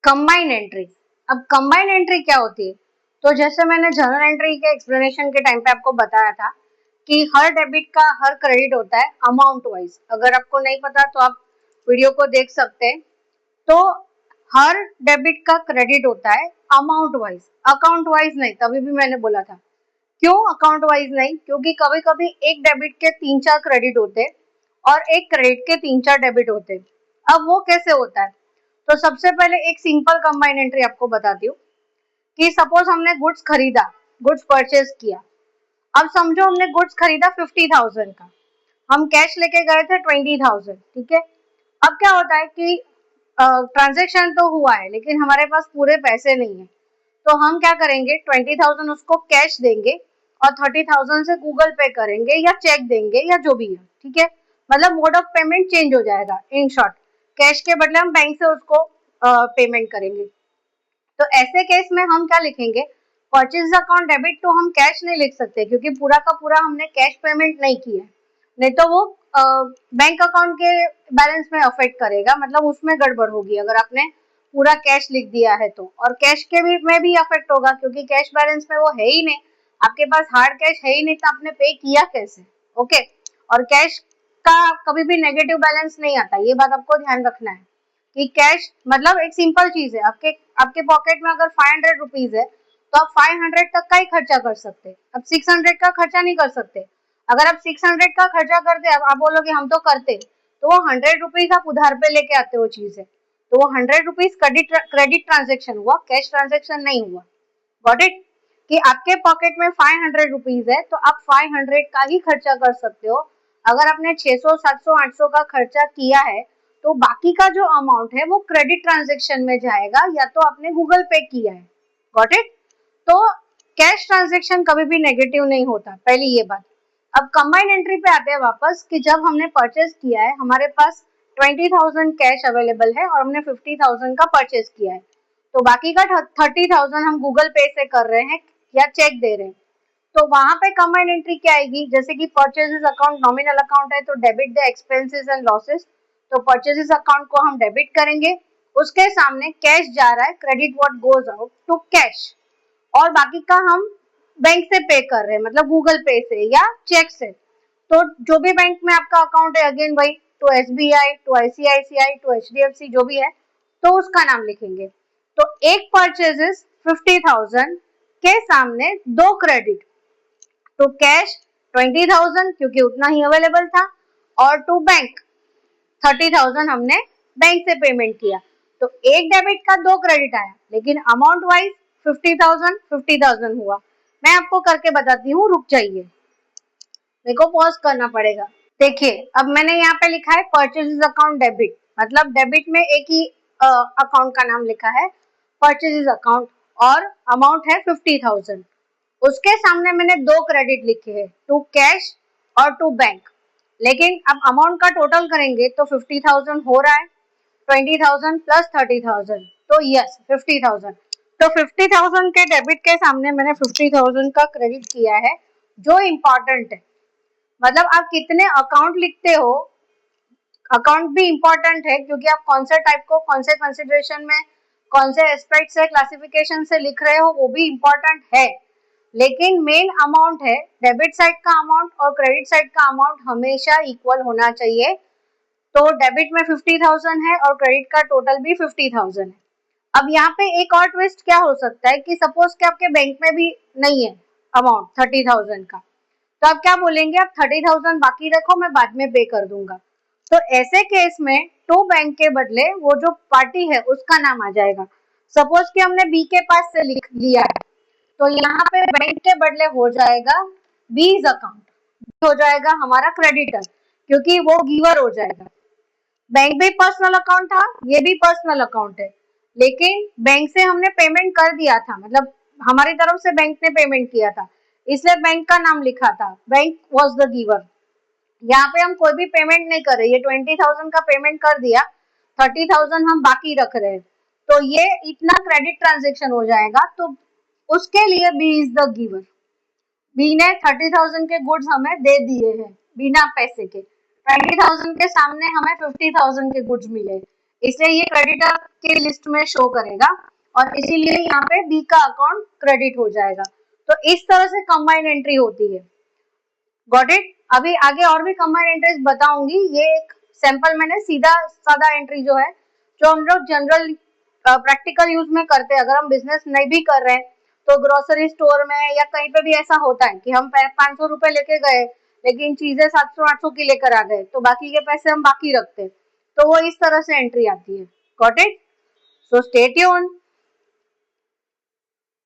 Combine entry. अब combine entry क्या होती है? तो जैसे मैंने जर्नल एंट्री के एक्सप्लेनेशन के टाइम पे आपको बताया था कि हर डेबिट का हर क्रेडिट होता है अमाउंट वाइज। अगर आपको नहीं पता तो आप वीडियो को देख सकते हैं। तो हर डेबिट का क्रेडिट होता है अमाउंट वाइज, अकाउंट वाइज नहीं। तभी भी मैंने बोला था क्यों अकाउंट वाइज नहीं, क्योंकि कभी कभी एक डेबिट के 3-4 क्रेडिट होते और एक क्रेडिट के 3-4 डेबिट होते। अब वो कैसे होता है? तो सबसे पहले एक सिंपल कंबाइन एंट्री आपको बताती हूँ कि सपोज हमने गुड्स खरीदा, गुड्स परचेज किया। अब समझो हमने गुड्स खरीदा 50,000 का, हम कैश लेके गए थे 20,000, ठीक है। अब क्या होता है कि ट्रांजेक्शन तो हुआ है लेकिन हमारे पास पूरे पैसे नहीं है, तो हम क्या करेंगे 20,000 उसको कैश देंगे और 30,000 से गूगल पे करेंगे या चेक देंगे या जो भी है, ठीक है। मतलब मोड ऑफ पेमेंट चेंज हो जाएगा। इन शॉर्ट, कैश के बदले हम बैंक से उसको पेमेंट करेंगे। तो ऐसे केस में हम क्या लिखेंगे, परचेज अकाउंट डेबिट। तो हम कैश नहीं लिख सकते क्योंकि पूरा का पूरा हमने कैश पेमेंट नहीं किया है, नहीं तो वो बैंक अकाउंट के बैलेंस में अफेक्ट करेगा, मतलब उसमें गड़बड़ होगी अगर आपने पूरा कैश लिख दिया है तो। और कैश के भी में भी अफेक्ट होगा क्योंकि कैश बैलेंस में वो है ही नहीं, आपके पास हार्ड कैश है ही नहीं, तो आपने पे किया कैसे? ओके। और कैश का कभी भी नेगेटिव बैलेंस नहीं आता, ये बात आपको ध्यान रखना है कि कैश मतलब एक सिंपल चीज है। आपके आपके पॉकेट में अगर 500 रुपीज है तो आप 500 तक का ही खर्चा कर सकते हैं, अब 600 का खर्चा नहीं कर सकते। अगर आप 600 का खर्चा करते, अब आप बोलोगे हम तो करते, तो वो 100 रुपीज आप उधार पे लेके आते हो चीज है, तो वो 100 रुपीज क्रेडिट ट्रांजेक्शन हुआ, कैश ट्रांजेक्शन नहीं हुआ। Got it? कि आपके पॉकेट में 500 रुपीज है तो आप 500 का ही खर्चा कर सकते हो। अगर आपने 600, 700, 800 का खर्चा किया है तो बाकी का जो अमाउंट है वो क्रेडिट ट्रांजेक्शन में जाएगा या तो आपने गूगल पे किया है। Got it? तो कैश ट्रांजेक्शन कभी भी नेगेटिव नहीं होता, पहली ये बात। अब कंबाइन एंट्री पे आते हैं वापस कि जब हमने परचेज किया है, हमारे पास 20,000 कैश अवेलेबल है और हमने 50,000 का परचेज किया है, तो बाकी का 30,000 हम गूगल पे से कर रहे हैं या चेक दे रहे हैं। तो वहां पे कंबाइंड एंट्री क्या आएगी, जैसे कि परचेजेस अकाउंट नॉमिनल अकाउंट है तो debit the expenses and losses, तो परचेजेस अकाउंट को हम डेबिट करेंगे, उसके सामने कैश जा रहा है, credit what goes out to cash, और बाकी का हम बैंक से पे कर रहे हैं, मतलब गूगल पे से या चेक से। तो जो भी बैंक में आपका अकाउंट है, अगेन वही, to SBI, to ICICI, to HDFC, जो भी है, तो उसका नाम लिखेंगे। तो एक परचेजेस 50,000 के सामने दो क्रेडिट, टू कैश 20,000 क्योंकि उतना ही अवेलेबल था, और टू बैंक 30,000 हमने बैंक से पेमेंट किया। तो एक डेबिट का दो क्रेडिट आया लेकिन अमाउंट वाइज 50,000 हुआ। मैं आपको करके बताती हूँ, रुक जाइए, मेरे को पॉज करना पड़ेगा। देखिए अब मैंने यहाँ पे लिखा है परचेजेस अकाउंट डेबिट, मतलब डेबिट में एक ही अकाउंट का नाम लिखा है परचेजेस अकाउंट, और अमाउंट है 50,000। उसके सामने मैंने दो क्रेडिट लिखे हैं, टू कैश और टू बैंक। लेकिन अब अमाउंट का टोटल करेंगे तो 50,000 हो रहा है, 20,000 प्लस 30,000, तो यस 50,000। तो 50,000 के डेबिट के सामने मैंने 50,000 का क्रेडिट किया है, जो इम्पोर्टेंट है। मतलब आप कितने अकाउंट लिखते हो, अकाउंट भी इम्पोर्टेंट है क्योंकि आप कौन से टाइप को कौन से कंसिडरेशन में कौन से एस्पेक्ट से क्लासिफिकेशन से लिख रहे हो वो भी इम्पोर्टेंट है। लेकिन मेन अमाउंट है, डेबिट साइड का अमाउंट और क्रेडिट साइड का अमाउंट हमेशा इक्वल होना चाहिए। तो डेबिट में 50,000 है और क्रेडिट का टोटल भी 50,000 है। अब यहाँ पे एक और ट्विस्ट क्या हो सकता है कि सपोज कि आपके बैंक में भी नहीं है अमाउंट 30,000 का, तो आप क्या बोलेंगे, आप 30,000 बाकी रखो, मैं बाद में पे कर दूंगा। तो ऐसे केस में टू बैंक के बदले वो जो पार्टी है उसका नाम आ जाएगा। सपोज कि हमने बी के पास से लिख लिया है, तो यहाँ पे बैंक के बदले हो जाएगा बीज अकाउंट, हो जाएगा हमारा क्रेडिटर क्योंकि वो गिवर हो जाएगा। बैंक भी पर्सनल अकाउंट था, ये भी पर्सनल अकाउंट है, लेकिन बैंक से हमने पेमेंट कर दिया था, मतलब हमारी तरफ से बैंक ने पेमेंट किया था, इसलिए बैंक का नाम लिखा था, बैंक वॉज द गिवर। यहाँ पे हम कोई भी पेमेंट नहीं कर रहे, ये 20,000 का पेमेंट कर दिया, 30,000 हम बाकी रख रहे हैं, तो ये इतना क्रेडिट ट्रांजेक्शन हो जाएगा। तो उसके लिए B is the giver, B ने 30,000 के गुड्स हमें दे दिए हैं बिना पैसे के, 20,000 के सामने हमें 50,000 के गुड्स मिले, इसलिए ये क्रेडिटर के लिस्ट में शो करेगा और इसीलिए यहाँ पे बी का अकाउंट क्रेडिट हो जाएगा। तो इस तरह से कंबाइंड एंट्री होती है। Got it? अभी आगे और भी कंबाइंड एंट्रीज बताऊंगी। ये एक सैंपल मैंने सीधा सादा एंट्री जो है, जो हम लोग जनरल प्रैक्टिकल यूज में करते हैं। अगर हम बिजनेस नहीं भी कर रहे हैं तो ग्रोसरी स्टोर में या कहीं पे भी ऐसा होता है कि हम 500 रुपए लेके गए लेकिन चीजें 700-800 की लेकर आ गए, तो बाकी के पैसे हम बाकी रखते हैं। तो वो इस तरह से एंट्री आती है। Got it? So stay tuned.